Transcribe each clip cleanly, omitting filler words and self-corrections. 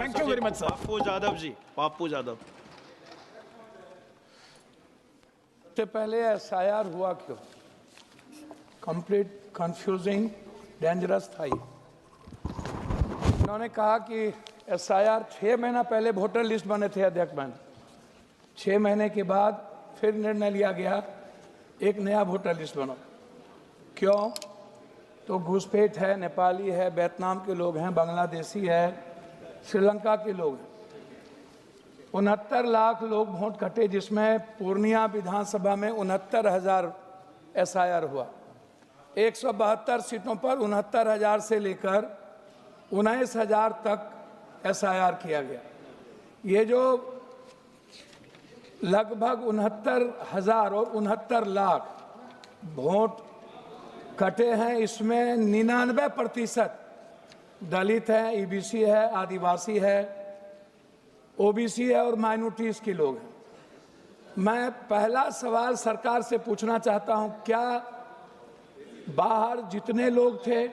Thank you very much sir. Pappu Yadav ji, Pappu Yadav. सबसे पहले SIR हुआ क्यों? कंप्लीट कंफ्यूजिंग डेंजरस था ये। उन्होंने कहा कि एसआईआर 6 महीना पहले वोटर लिस्ट बने थे अध्यक्ष बहन, 6 महीने के बाद फिर निर्णय लिया गया एक नया वोटर लिस्ट बनो। क्यों? तो घुसपैठ है, नेपाली है, वियतनाम के लोग हैं, बांग्लादेशी है, श्रीलंका के लोग हैं। 69 लाख लोग वोट कटे, जिसमें पूर्णिया विधानसभा में 69,000 एसआईआर हुआ। 172 सीटों पर 69,000 से लेकर 19,000 तक एसआईआर किया गया। ये जो लगभग 69,000 और 69 लाख वोट कटे हैं, इसमें 99% दलित है, ईबीसी है, आदिवासी है, ओबीसी है और माइनॉरिटीज के लोग हैं। मैं पहला सवाल सरकार से पूछना चाहता हूं, क्या बाहर जितने लोग थे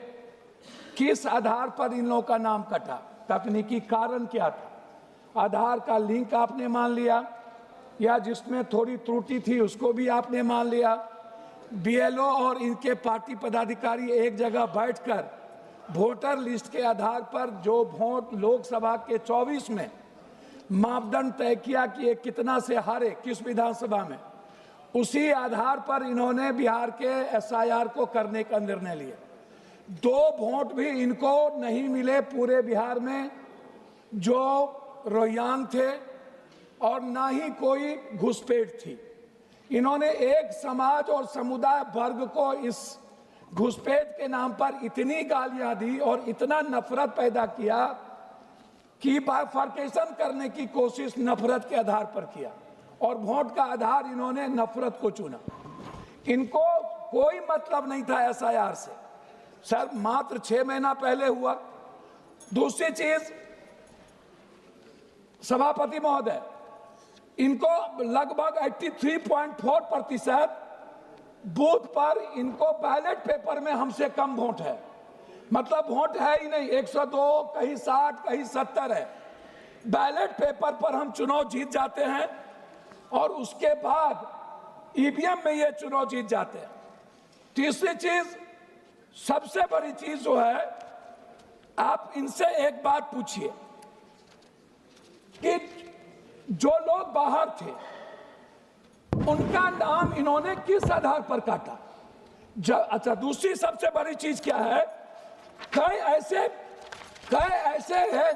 किस आधार पर इन लोगों का नाम कटा? तकनीकी कारण क्या था? आधार का लिंक आपने मान लिया या जिसमें थोड़ी त्रुटि थी उसको भी आपने मान लिया? बीएलओ और इनके पार्टी पदाधिकारी एक जगह बैठकर वोटर लिस्ट के आधार पर जो वोट लोकसभा के 24 में मापदंड तय किया कि ये कितना से हारे किस विधानसभा में, उसी आधार पर इन्होंने बिहार के एसआईआर को करने का निर्णय लिया। 2 वोट भी इनको नहीं मिले पूरे बिहार में जो रोहिंग्या थे, और ना ही कोई घुसपैठ थी। इन्होंने एक समाज और समुदाय वर्ग को इस घुसपैठ के नाम पर इतनी गालियां दी और इतना नफरत पैदा किया कि बाइफर्केशन करने की कोशिश नफरत के आधार पर किया, और वोट का आधार इन्होंने नफरत को चुना। इनको कोई मतलब नहीं था एसआईआर से। सर, मात्र 6 महीना पहले हुआ। दूसरी चीज, सभापति महोदय, इनको लगभग 83.4% बूथ पर इनको बैलेट पेपर में हमसे कम वोट है। मतलब वोट है ही नहीं, 102, कहीं 60, कहीं 70 है। बैलेट पेपर पर हम चुनाव जीत जाते हैं और उसके बाद ईवीएम में ये चुनाव जीत जाते हैं। तीसरी चीज, सबसे बड़ी चीज जो है, आप इनसे एक बात पूछिए कि जो लोग बाहर थे उनका नाम इन्होंने किस आधार पर काटा? अच्छा, दूसरी सबसे बड़ी चीज क्या है, कई ऐसे हैं